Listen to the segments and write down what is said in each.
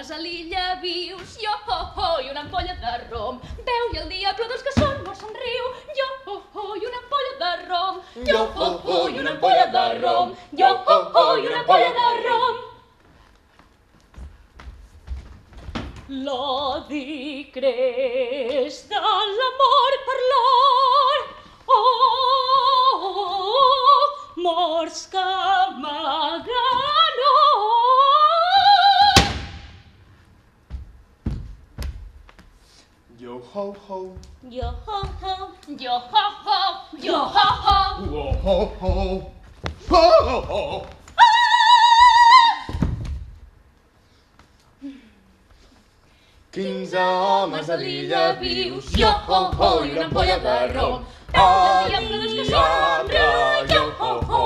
homes a l'illa vius, jo, i una ampolla de rom. Beu i el dia, però dels que són morts somriu, jo, i una ampolla de rom. Jo, i una ampolla de rom. Jo, i una ampolla de rom. L'odi creix de l'amor per l'or. Oh, morts que amaguen or. Yo ho ho. Yo ho ho. Yo ho ho. Yo ho ho. Ho ho ho. Ho ho ho. Quinze homes a l'illa vius, jo, i una ampolla de rom. Beu i el dia, però dels que són jo,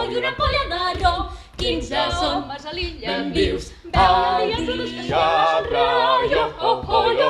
i una ampolla de rom. 15 homes a l'illa vius, beu i el dia, però dels que són jo,